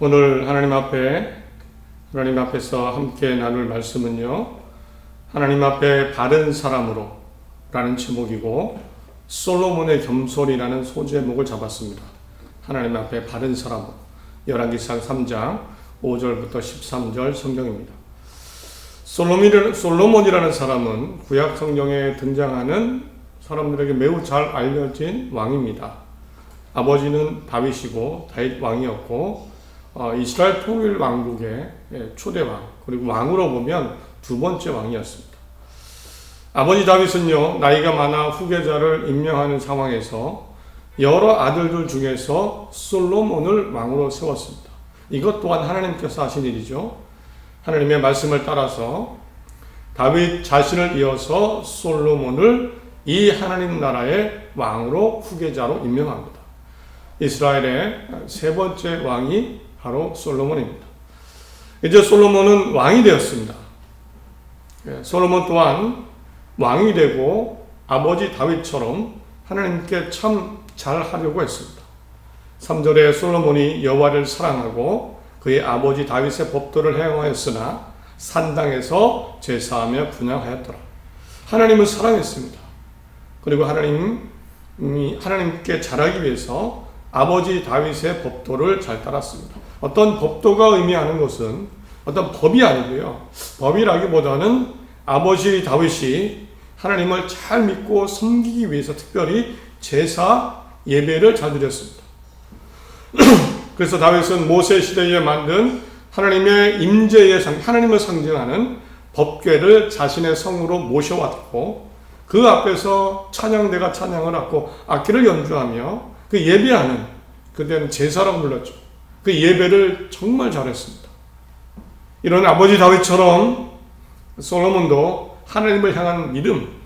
오늘 하나님 앞에서 함께 나눌 말씀은요, 하나님 앞에 바른 사람으로 라는 제목이고, 솔로몬의 겸손이라는 소제목을 잡았습니다. 하나님 앞에 바른 사람으로. 열왕기상 3장 5절부터 13절 성경입니다. 솔로몬이라는 사람은 구약 성경에 등장하는 사람들에게 매우 잘 알려진 왕입니다. 아버지는 다윗이고 다윗 왕이었고, 이스라엘 통일 왕국의 초대 왕, 그리고 왕으로 보면 두 번째 왕이었습니다. 아버지 다윗은요, 나이가 많아 후계자를 임명하는 상황에서 여러 아들들 중에서 솔로몬을 왕으로 세웠습니다. 이것 또한 하나님께서 하신 일이죠. 하나님의 말씀을 따라서 다윗 자신을 이어서 솔로몬을 이 하나님 나라의 왕으로 후계자로 임명합니다. 이스라엘의 세 번째 왕이 바로 솔로몬입니다. 이제 솔로몬은 왕이 되었습니다. 솔로몬 또한 왕이 되고 아버지 다윗처럼 하나님께 참 잘하려고 했습니다. 3절에 솔로몬이 여호와를 사랑하고 그의 아버지 다윗의 법도를 행하였으나 산당에서 제사하며 분향하였더라. 하나님을 사랑했습니다. 그리고 하나님께 잘하기 위해서 아버지 다윗의 법도를 잘 따랐습니다. 어떤 법도가 의미하는 것은 어떤 법이 아니고요, 법이라기보다는 아버지 다윗이 하나님을 잘 믿고 섬기기 위해서 특별히 제사 예배를 잘 드렸습니다. 그래서 다윗은 모세 시대에 만든 하나님의 임재의 하나님을 상징하는 법궤를 자신의 성으로 모셔왔고, 그 앞에서 찬양대가 찬양을 하고 악기를 연주하며 그 예배하는, 그때는 제사라고 불렀죠. 그 예배를 정말 잘했습니다. 이런 아버지 다윗처럼 솔로몬도 하나님을 향한 믿음,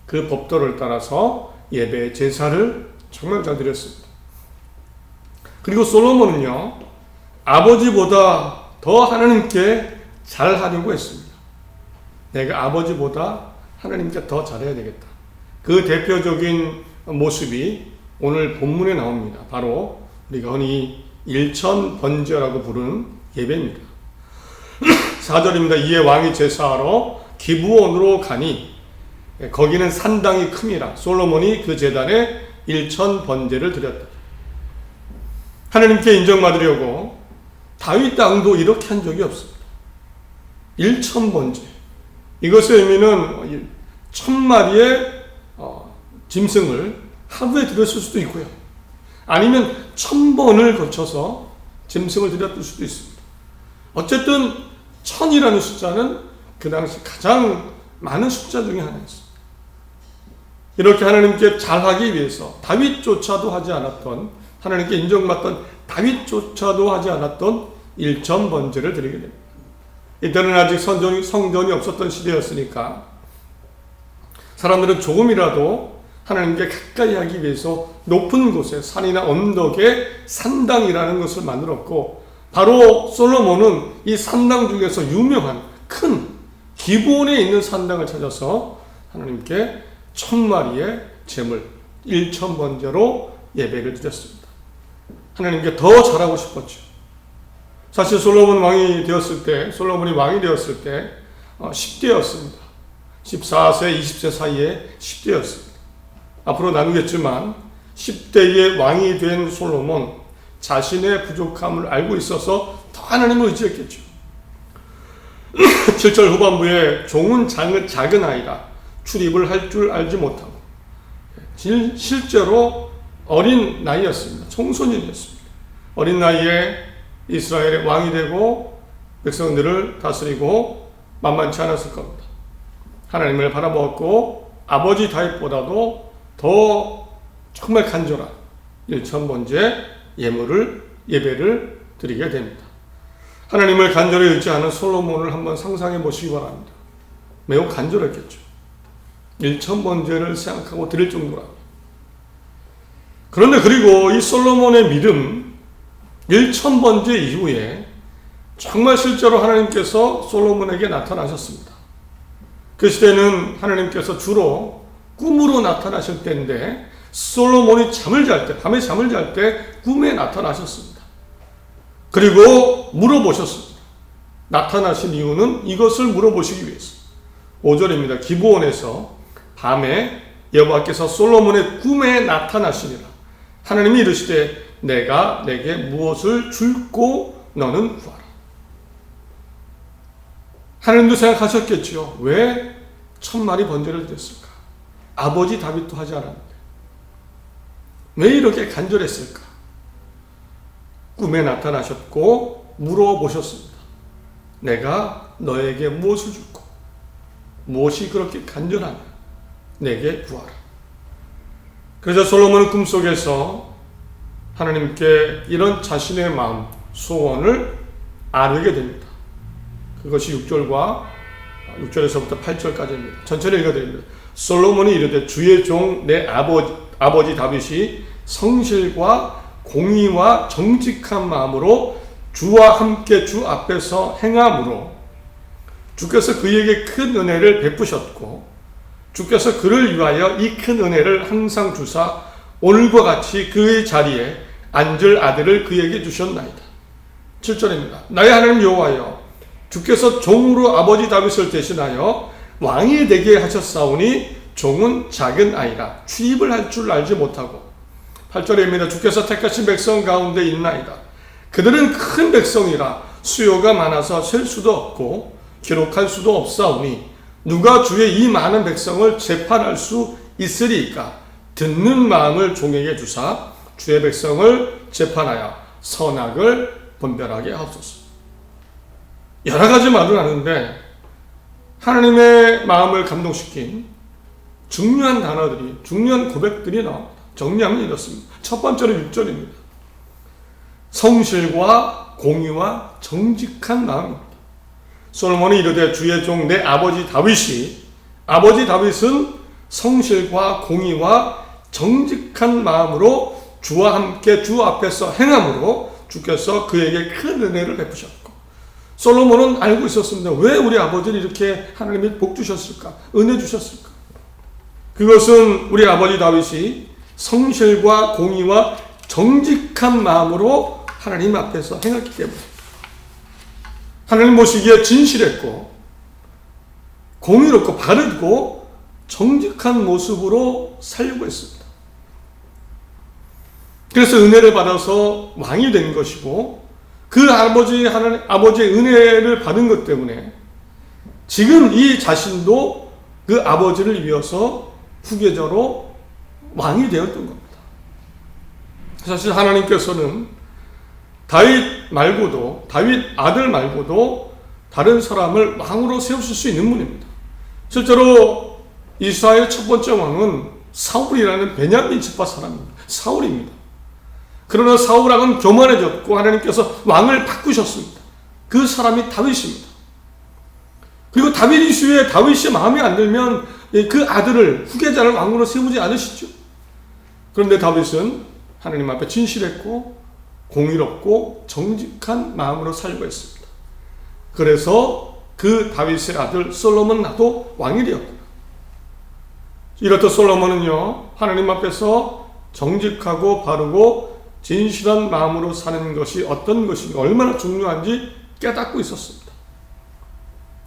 그 법도를 따라서 예배 제사를 정말 잘 드렸습니다. 그리고 솔로몬은요, 아버지보다 더 하나님께 잘하려고 했습니다. 내가 아버지보다 하나님께 더 잘해야 되겠다. 그 대표적인 모습이 오늘 본문에 나옵니다. 바로 우리가 흔히 일천번제라고 부르는 예배입니다. 4절입니다. 이에 왕이 제사하러 기브온으로 가니 거기는 산당이 큼이라. 솔로몬이 그 제단에 일천번제를 드렸다. 하나님께 인정받으려고 다윗 왕도 이렇게 한 적이 없습니다. 일천번제. 이것의 의미는 1000마리의 짐승을 하루에 드렸을 수도 있고요, 아니면 1000번을 거쳐서 짐승을 드렸을 수도 있습니다. 어쨌든 1000이라는 숫자는 그 당시 가장 많은 숫자 중에 하나였습니다. 이렇게 하나님께 잘하기 위해서 다윗조차도 하지 않았던, 하나님께 인정받던 다윗조차도 하지 않았던 일천번제를 드리게 됩니다. 이때는 아직 성전이 없었던 시대였으니까 사람들은 조금이라도 하나님께 가까이 하기 위해서 높은 곳에, 산이나 언덕에 산당이라는 것을 만들었고, 바로 솔로몬은 이 산당 중에서 유명한 큰 기브온에 있는 산당을 찾아서 하나님께 1000마리의 제물, 일천번제로 예배를 드렸습니다. 하나님께 더 잘하고 싶었죠. 사실 솔로몬이 왕이 되었을 때 10대였습니다. 14세, 20세 사이에 10대였습니다. 앞으로 나누겠지만 10대의 왕이 된 솔로몬, 자신의 부족함을 알고 있어서 더 하나님을 의지했겠죠. 7절 후반부에 종은 작은 아이라 출입을 할 줄 알지 못하고, 실제로 어린 나이였습니다. 청소년이었습니다. 어린 나이에 이스라엘의 왕이 되고 백성들을 다스리고 만만치 않았을 겁니다. 하나님을 바라보았고 아버지 다윗보다도 더 정말 간절한 일천번제 예배를 드리게 됩니다. 하나님을 간절히 의지하는 솔로몬을 한번 상상해 보시기 바랍니다. 매우 간절했겠죠. 일천번제를 생각하고 드릴 정도라면. 그런데 그리고 이 솔로몬의 믿음, 일천번제 이후에 정말 실제로 하나님께서 솔로몬에게 나타나셨습니다. 그 시대는 하나님께서 주로 꿈으로 나타나실 때인데, 솔로몬이 밤에 잠을 잘 때 꿈에 나타나셨습니다. 그리고 물어보셨습니다. 나타나신 이유는 이것을 물어보시기 위해서. 5절입니다. 기브온에서 밤에 여호와께서 솔로몬의 꿈에 나타나시니라. 하나님이 이르시되 내가 내게 무엇을 줄고 너는 구하라. 하나님도 생각하셨겠지요. 왜 1000마리 번제를 드렸을까? 아버지 다윗도 하지 않았는데 왜 이렇게 간절했을까? 꿈에 나타나셨고 물어보셨습니다. 내가 너에게 무엇을 줄고 무엇이 그렇게 간절하냐? 내게 구하라. 그래서 솔로몬은 꿈속에서 하나님께 이런 자신의 마음, 소원을 아뢰게 됩니다. 그것이 6절에서부터 8절까지입니다. 전체를 읽어드립니다. 솔로몬이 이르되 주의 종 내 아버지 다윗이 성실과 공의와 정직한 마음으로 주와 함께 주 앞에서 행함으로 주께서 그에게 큰 은혜를 베푸셨고 주께서 그를 위하여 이 큰 은혜를 항상 주사 오늘과 같이 그의 자리에 앉을 아들을 그에게 주셨나이다. 7절입니다. 나의 하나님 여호와여 주께서 종으로 아버지 다윗을 대신하여 왕이 되게 하셨사오니 종은 작은 아이라 출입을 할 줄 알지 못하고 8절입니다. 주께서 택하신 백성 가운데 있나이다. 그들은 큰 백성이라 수요가 많아서 셀 수도 없고 기록할 수도 없사오니 누가 주의 이 많은 백성을 재판할 수 있으리이까? 듣는 마음을 종에게 주사 주의 백성을 재판하여 선악을 분별하게 하옵소서. 여러 가지 말을 하는데 하나님의 마음을 감동시킨 중요한 단어들이, 중요한 고백들이 나옵니다. 정리하면 이렇습니다. 첫 번째로 6절입니다. 성실과 공의와 정직한 마음입니다. 솔로몬이 이르되 주의 종 내 아버지 다윗은 성실과 공의와 정직한 마음으로 주와 함께 주 앞에서 행함으로 주께서 그에게 큰 은혜를 베푸셨고 솔로몬은 알고 있었습니다. 왜 우리 아버지를 이렇게 하나님이 복 주셨을까? 은혜 주셨을까? 그것은 우리 아버지 다윗이 성실과 공의와 정직한 마음으로 하나님 앞에서 행했기 때문에 하나님 보시기에 진실했고 공의롭고 바르고 정직한 모습으로 살려고 했습니다. 그래서 은혜를 받아서 왕이 된 것이고 그 아버지의 은혜를 받은 것 때문에 지금 이 자신도 그 아버지를 이어서 후계자로 왕이 되었던 겁니다. 사실 하나님께서는 다윗 아들 말고도 다른 사람을 왕으로 세우실 수 있는 분입니다. 실제로 이스라엘 첫 번째 왕은 사울이라는 베냐민 지파 사람입니다. 사울입니다. 그러나 사울왕은 교만해졌고 하나님께서 왕을 바꾸셨습니다. 그 사람이 다윗입니다. 그리고 다윗 이후에 다윗이 마음에 안 들면 그 아들을 후계자를 왕으로 세우지 않으시죠. 그런데 다윗은 하나님 앞에 진실했고 공의롭고 정직한 마음으로 살고 했습니다. 그래서 그 다윗의 아들 솔로몬 나도 왕이 되었구나. 이렇듯 솔로몬은요 하나님 앞에서 정직하고 바르고 진실한 마음으로 사는 것이 어떤 것인가 얼마나 중요한지 깨닫고 있었습니다.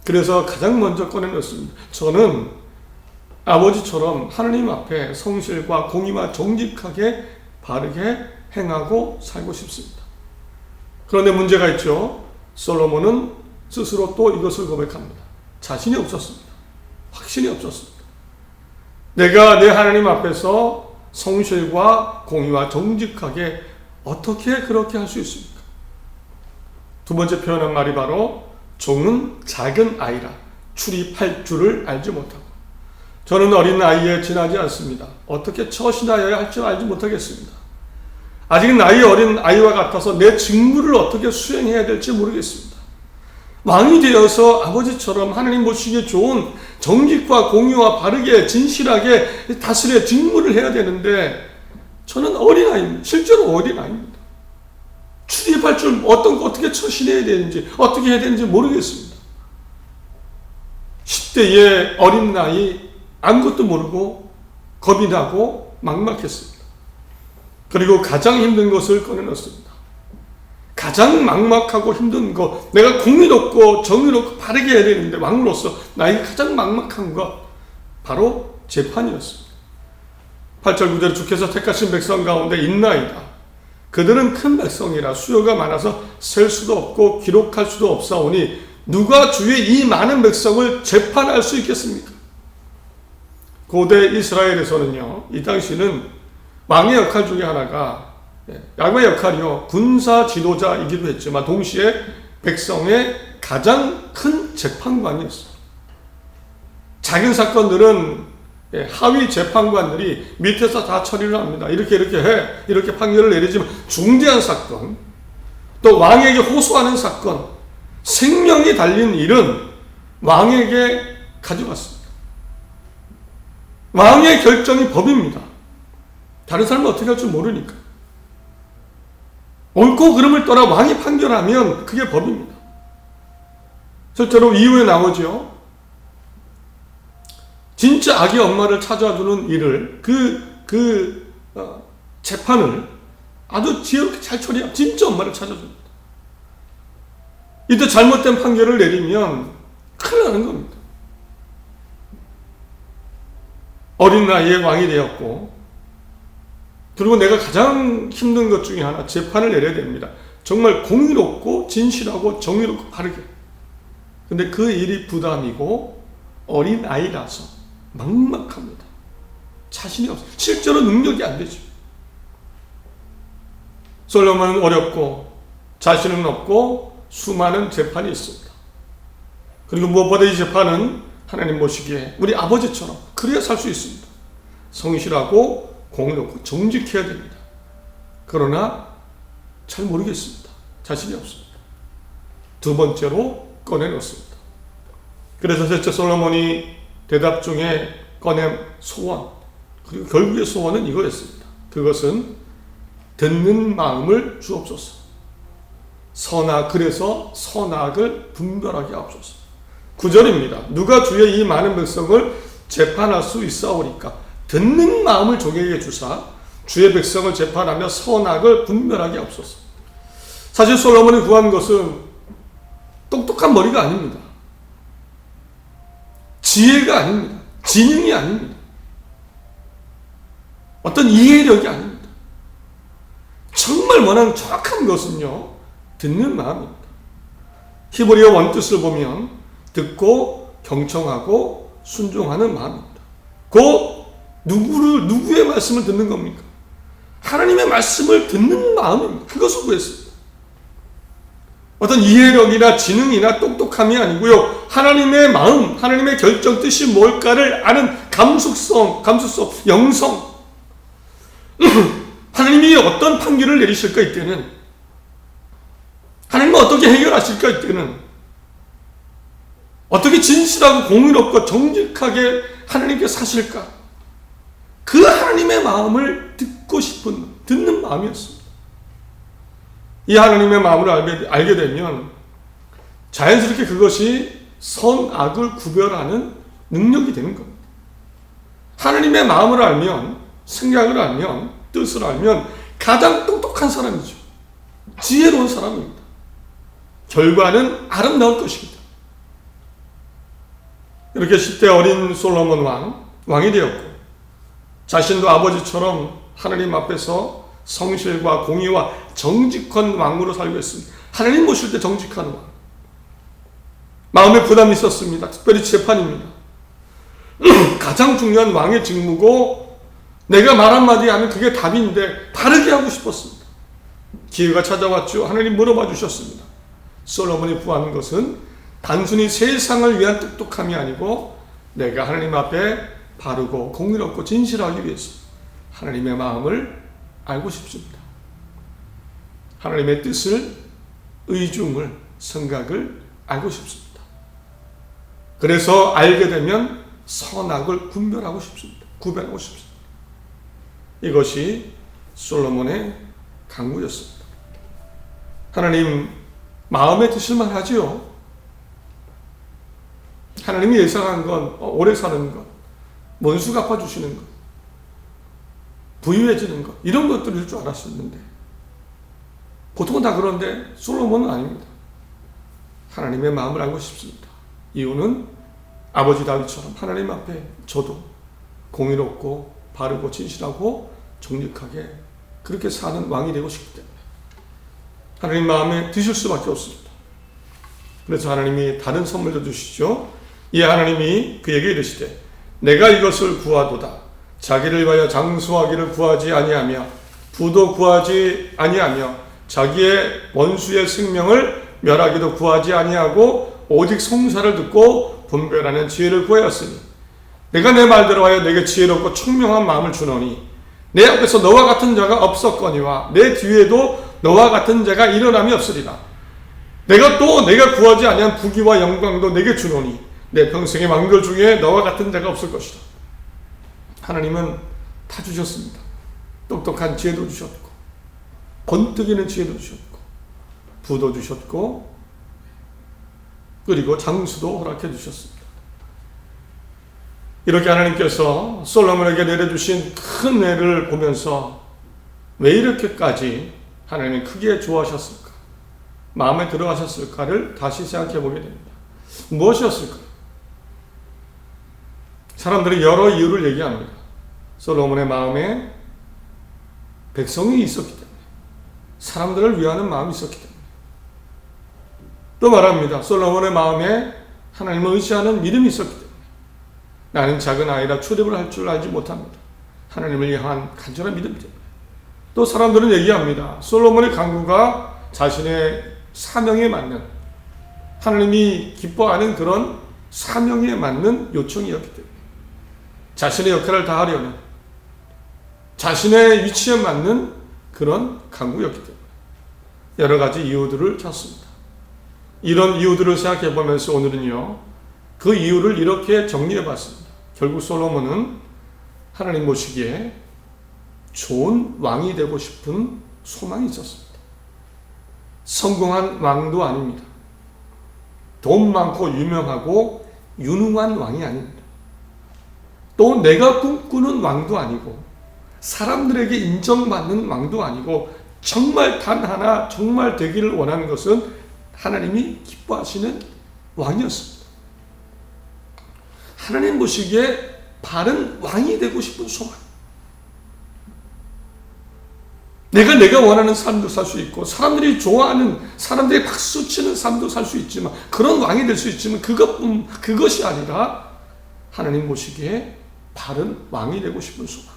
그래서 가장 먼저 꺼내놓습니다. 저는 아버지처럼 하나님 앞에 성실과 공의와 정직하게 바르게 행하고 살고 싶습니다. 그런데 문제가 있죠. 솔로몬은 스스로 또 이것을 고백합니다. 자신이 없었습니다. 확신이 없었습니다. 내가 내 하나님 앞에서 성실과 공의와 정직하게 어떻게 그렇게 할 수 있습니까? 두 번째 표현한 말이 바로 종은 작은 아이라 출입할 줄을 알지 못하고 저는 어린 아이에 지나지 않습니다. 어떻게 처신하여야 할 줄 알지 못하겠습니다. 아직 나이 어린 아이와 같아서 내 직무를 어떻게 수행해야 될지 모르겠습니다. 왕이 되어서 아버지처럼 하나님 보시기에 좋은 정직과 공의와 바르게 진실하게 다스려 직무를 해야 되는데 저는 어린아이입니다. 실제로 어린아이입니다. 출입할 줄 어떻게 처신해야 되는지 어떻게 해야 되는지 모르겠습니다. 10대의 어린 나이 아무것도 모르고 겁이 나고 막막했습니다. 그리고 가장 힘든 것을 꺼내놓습니다. 가장 막막하고 힘든 거, 내가 공의롭고 정의롭고 바르게 해야 되는데 왕으로서 나에게 가장 막막한 것, 바로 재판이었습니다. 8절 9절에 주께서 택하신 백성 가운데 있나이다. 그들은 큰 백성이라 수요가 많아서 셀 수도 없고 기록할 수도 없사오니 누가 주의 이 많은 백성을 재판할 수 있겠습니까? 고대 이스라엘에서는요, 이 당시는 왕의 역할 중에 하나가, 왕의 역할이요, 군사 지도자이기도 했지만 동시에 백성의 가장 큰 재판관이었어요. 작은 사건들은 하위 재판관들이 밑에서 다 처리를 합니다. 이렇게 해, 이렇게 판결을 내리지만 중대한 사건, 또 왕에게 호소하는 사건, 생명이 달린 일은 왕에게 가져갔습니다. 왕의 결정이 법입니다. 다른 사람은 어떻게 할 줄 모르니까. 옳고 그름을 떠나 왕이 판결하면 그게 법입니다. 실제로 이후에 나오죠. 진짜 아기 엄마를 찾아주는 일을, 재판을 아주 지혜롭게 잘 처리하면 진짜 엄마를 찾아줍니다. 이때 잘못된 판결을 내리면 큰일 나는 겁니다. 어린 나이에 왕이 되었고, 그리고 내가 가장 힘든 것 중에 하나, 재판을 내려야 됩니다. 정말 공의롭고 진실하고 정의롭고 바르게. 근데 그 일이 부담이고 어린 아이라서 막막합니다. 자신이 없어요. 실제로 능력이 안 되죠. 솔로몬은 어렵고 자신은 없고 수많은 재판이 있습니다. 그리고 무엇보다 이 재판은 하나님 보시기에 우리 아버지처럼 그래야 살 수 있습니다. 성실하고 공의롭고 정직해야 됩니다. 그러나 잘 모르겠습니다. 자신이 없습니다. 두 번째로 꺼내놓습니다. 그래서 셋째 솔로몬이 대답 중에 꺼낸 소원, 그리고 결국의 소원은 이거였습니다. 그것은 듣는 마음을 주옵소서. 그래서 선악을 분별하게 하옵소서. 9절입니다. 누가 주의 이 많은 백성을 재판할 수 있사오리까? 듣는 마음을 종에게 주사 주의 백성을 재판하며 선악을 분별하게 하옵소서. 사실 솔로몬이 구한 것은 똑똑한 머리가 아닙니다. 지혜가 아닙니다. 지능이 아닙니다. 어떤 이해력이 아닙니다. 정말 원하는 정확한 것은요, 듣는 마음입니다. 히브리어 원뜻을 보면 듣고 경청하고 순종하는 마음입니다. 곧 누구의 말씀을 듣는 겁니까? 하나님의 말씀을 듣는 마음입니다. 그것을 구했습니다. 어떤 이해력이나 지능이나 똑똑함이 아니고요, 하나님의 마음, 하나님의 결정 뜻이 뭘까를 아는 감수성, 영성. 하나님이 어떤 판결을 내리실까 이때는, 하나님은 어떻게 해결하실까 이때는, 어떻게 진실하고 공의롭고 정직하게 하나님께 사실까, 그 하나님의 마음을 듣고 싶은, 듣는 마음이었습니다. 이 하나님의 마음을 알게 되면 자연스럽게 그것이 선악을 구별하는 능력이 되는 겁니다. 하나님의 마음을 알면, 생각을 알면, 뜻을 알면 가장 똑똑한 사람이죠. 지혜로운 사람입니다. 결과는 아름다울 것입니다. 이렇게 10대 어린 솔로몬 왕이 되었고, 자신도 아버지처럼 하나님 앞에서 성실과 공의와 정직한 왕으로 살고 있습니다. 하나님 모실 때 정직한 왕. 마음에 부담이 있었습니다. 특별히 재판입니다. 가장 중요한 왕의 직무고, 내가 말 한마디 하면 그게 답인데 바르게 하고 싶었습니다. 기회가 찾아왔죠. 하나님 물어봐 주셨습니다. 솔로몬이 구하는 것은 단순히 세상을 위한 똑똑함이 아니고, 내가 하나님 앞에 바르고 공의롭고 진실하기 위해서 하나님의 마음을 알고 싶습니다. 하나님의 뜻을, 의중을, 생각을 알고 싶습니다. 그래서 알게 되면 선악을 구별하고 싶습니다. 이것이 솔로몬의 강구였습니다. 하나님 마음에 드실만 하지요. 하나님이 예상한 건 오래 사는 것, 원수 갚아주시는 것, 부유해지는 것, 이런 것들일 줄 알았었는데 보통은 다 그런데 솔로몬은 아닙니다. 하나님의 마음을 알고 싶습니다. 이유는 아버지 다윗처럼 하나님 앞에 저도 공의롭고 바르고 진실하고 정직하게 그렇게 사는 왕이 되고 싶기 때문에 하나님 마음에 드실 수밖에 없습니다. 그래서 하나님이 다른 선물도 주시죠. 이 하나님이 그에게 이르시되 내가 이것을 구하도다. 자기를 위하여 장수하기를 구하지 아니하며 부도 구하지 아니하며 자기의 원수의 생명을 멸하기도 구하지 아니하고 오직 송사를 듣고 분별하는 지혜를 구하였으니 내가 내 말대로 하여 내게 지혜롭고 총명한 마음을 주노니 내 앞에서 너와 같은 자가 없었거니와 내 뒤에도 너와 같은 자가 일어남이 없으리라. 내가 구하지 아니한 부귀와 영광도 내게 주노니 내 평생의 왕들 중에 너와 같은 자가 없을 것이다. 하나님은 다 주셨습니다. 똑똑한 지혜도 주셨고 번뜩이는 지혜도 주셨고 부도 주셨고 그리고 장수도 허락해 주셨습니다. 이렇게 하나님께서 솔로몬에게 내려주신 큰 은혜를 보면서 왜 이렇게까지 하나님이 크게 좋아하셨을까? 마음에 들어가셨을까를 다시 생각해 보게 됩니다. 무엇이었을까요? 사람들이 여러 이유를 얘기합니다. 솔로몬의 마음에 백성이 있었기 때문에, 사람들을 위하는 마음이 있었기 때문에, 또 말합니다. 솔로몬의 마음에 하나님을 의지하는 믿음이 있었기 때문에, 나는 작은 아이라 출입을 할 줄 알지 못합니다. 하나님을 향한 간절한 믿음 때문에. 또 사람들은 얘기합니다. 솔로몬의 강구가 자신의 사명에 맞는, 하나님이 기뻐하는 그런 사명에 맞는 요청이었기 때문에, 자신의 역할을 다하려는, 자신의 위치에 맞는 그런 강구였기 때문에 여러 가지 이유들을 찾습니다. 이런 이유들을 생각해 보면서 오늘은요, 그 이유를 이렇게 정리해 봤습니다. 결국 솔로몬은 하나님 보시기에 좋은 왕이 되고 싶은 소망이 있었습니다. 성공한 왕도 아닙니다. 돈 많고 유명하고 유능한 왕이 아닙니다. 또 내가 꿈꾸는 왕도 아니고 사람들에게 인정받는 왕도 아니고 정말 단 하나 정말 되기를 원하는 것은 하나님이 기뻐하시는 왕이었습니다. 하나님 보시기에 바른 왕이 되고 싶은 소망. 내가 원하는 삶도 살 수 있고 사람들이 좋아하는, 사람들이 박수치는 삶도 살 수 있지만, 그런 왕이 될 수 있지만 그것이 아니라 하나님 보시기에 바른 왕이 되고 싶은 소망.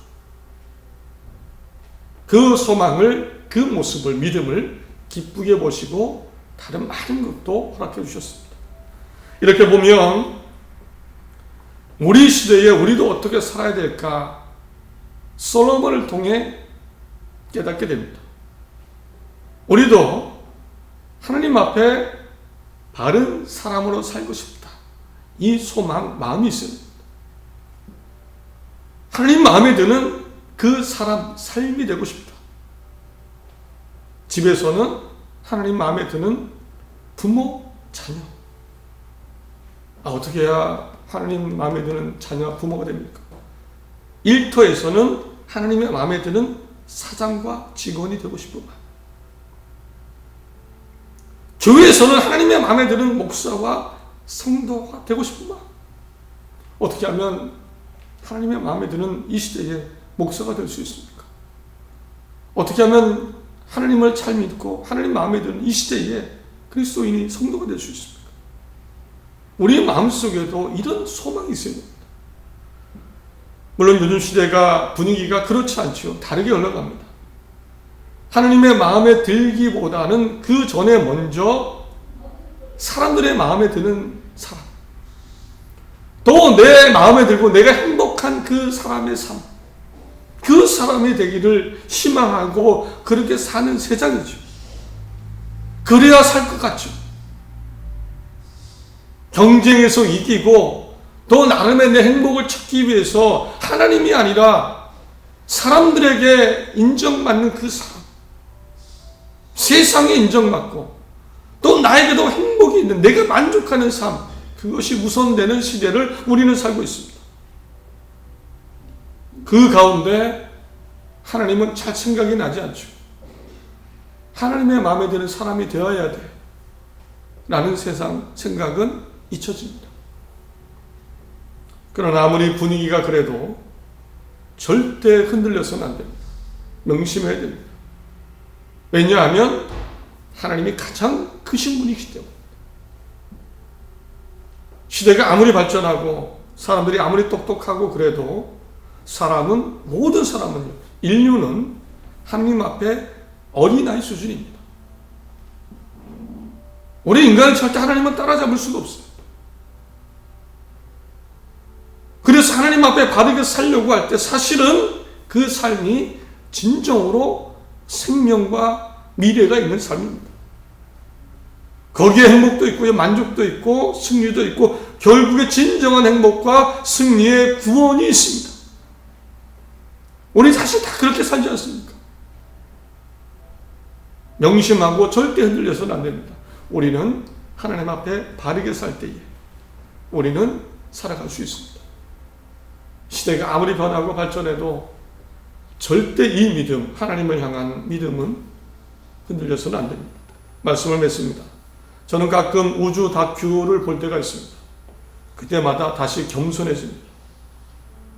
그 소망을, 그 모습을, 믿음을 기쁘게 보시고 다른 많은 것도 허락해 주셨습니다. 이렇게 보면 우리 시대에 우리도 어떻게 살아야 될까 솔로몬을 통해 깨닫게 됩니다. 우리도 하나님 앞에 바른 사람으로 살고 싶다. 이 소망, 마음이 있습니다. 하나님 마음에 드는 그 사람, 삶이 되고 싶다. 집에서는 하나님 마음에 드는 부모, 자녀. 어떻게 해야 하나님 마음에 드는 자녀와 부모가 됩니까? 일터에서는 하나님의 마음에 드는 사장과 직원이 되고 싶은 마음. 교회에서는 하나님의 마음에 드는 목사와 성도가 되고 싶은 마음. 어떻게 하면 하나님의 마음에 드는 이 시대에 목사가 될 수 있습니까? 어떻게 하면 하나님을 잘 믿고 하나님 마음에 드는 이 시대에 그리스도인이 성도가 될 수 있습니까? 우리의 마음속에도 이런 소망이 있어야 됩니다. 물론 요즘 시대가 분위기가 그렇지 않죠. 다르게 흘러갑니다. 하나님의 마음에 들기보다는 그 전에 먼저 사람들의 마음에 드는 사람, 또 내 마음에 들고 내가 행복한 그 사람의 삶, 그 사람이 되기를 희망하고 그렇게 사는 세상이죠. 그래야 살 것 같죠. 경쟁에서 이기고 또 나름의 내 행복을 찾기 위해서 하나님이 아니라 사람들에게 인정받는 그 사람, 세상에 인정받고 또 나에게도 행복이 있는, 내가 만족하는 삶, 그것이 우선되는 시대를 우리는 살고 있습니다. 그 가운데 하나님은 잘 생각이 나지 않죠. 하나님의 마음에 드는 사람이 되어야 돼 라는 세상 생각은 잊혀집니다. 그러나 아무리 분위기가 그래도 절대 흔들려서는 안 됩니다. 명심해야 됩니다. 왜냐하면 하나님이 가장 크신 분이기 때문에. 시대가 아무리 발전하고 사람들이 아무리 똑똑하고 그래도 모든 사람은, 인류는 하나님 앞에 어린아이 수준입니다. 우리 인간은 절대 하나님은 따라잡을 수가 없어요. 그래서 하나님 앞에 바르게 살려고 할 때 사실은 그 삶이 진정으로 생명과 미래가 있는 삶입니다. 거기에 행복도 있고 만족도 있고 승리도 있고 결국에 진정한 행복과 승리의 구원이 있습니다. 우리 사실 다 그렇게 살지 않습니까? 명심하고 절대 흔들려서는 안 됩니다. 우리는 하나님 앞에 바르게 살 때에 우리는 살아갈 수 있습니다. 시대가 아무리 변하고 발전해도 절대 이 믿음, 하나님을 향한 믿음은 흔들려서는 안 됩니다. 말씀을 맺습니다. 저는 가끔 우주 다큐를 볼 때가 있습니다. 그때마다 다시 겸손해집니다.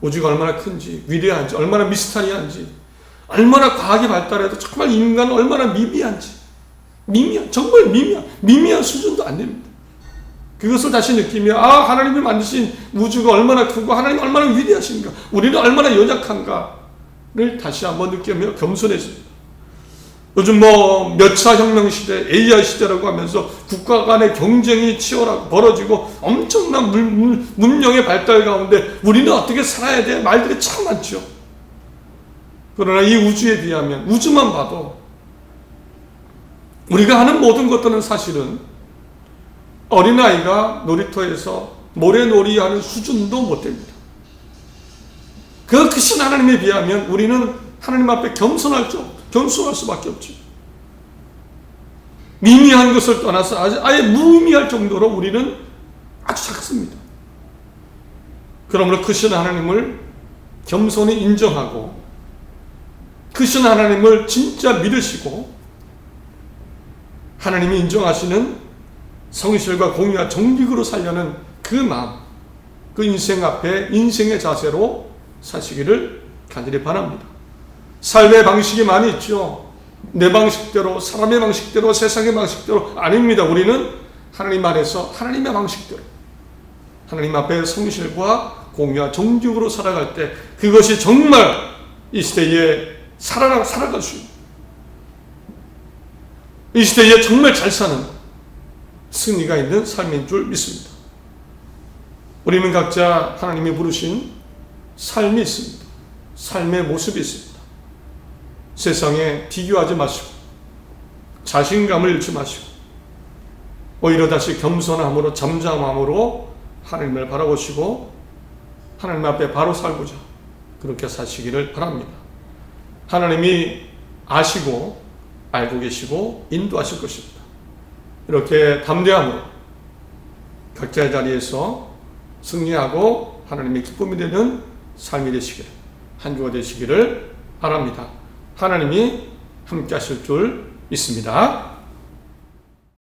우주가 얼마나 큰지, 위대한지, 얼마나 미스터리한지, 얼마나 과학이 발달해도 정말 인간은 얼마나 미미한지, 정말 미미한 수준도 안 됩니다. 그것을 다시 느끼며 하나님이 만드신 우주가 얼마나 크고 하나님이 얼마나 위대하신가, 우리는 얼마나 연약한가를 다시 한번 느끼며 겸손해집니다. 요즘 몇 차 혁명 시대, AI 시대라고 하면서 국가 간의 경쟁이 치열하고 벌어지고 엄청난 문명의 발달 가운데 우리는 어떻게 살아야 돼? 말들이 참 많죠. 그러나 이 우주에 비하면, 우주만 봐도 우리가 하는 모든 것들은 사실은 어린아이가 놀이터에서 모래놀이 하는 수준도 못 됩니다. 그 크신 하나님에 비하면 우리는 하나님 앞에 겸손할 수밖에 없죠. 미미한 것을 떠나서 아예 무의미할 정도로 우리는 아주 작습니다. 그러므로 크신 하나님을 겸손히 인정하고 크신 하나님을 진짜 믿으시고 하나님이 인정하시는 성실과 공의와 정직으로 살려는 그 마음, 그 인생 앞에 인생의 자세로 사시기를 간절히 바랍니다. 삶의 방식이 많이 있죠. 내 방식대로, 사람의 방식대로, 세상의 방식대로 아닙니다. 우리는 하나님 안에서 하나님의 방식대로 하나님 앞에 성실과 공의와 정직으로 살아갈 때 그것이 정말 이 시대에 살아갈 수 있는, 이 시대에 정말 잘 사는 승리가 있는 삶인 줄 믿습니다. 우리는 각자 하나님이 부르신 삶이 있습니다. 삶의 모습이 있습니다. 세상에 비교하지 마시고 자신감을 잃지 마시고 오히려 다시 겸손함으로 잠잠함으로 하나님을 바라보시고 하나님 앞에 바로 살고자 그렇게 사시기를 바랍니다. 하나님이 아시고 알고 계시고 인도하실 것입니다. 이렇게 담대함으로 각자의 자리에서 승리하고 하나님의 기쁨이 되는 삶이 되시기를, 한 주가 되시기를 바랍니다. 하나님이 함께 하실 줄 믿습니다.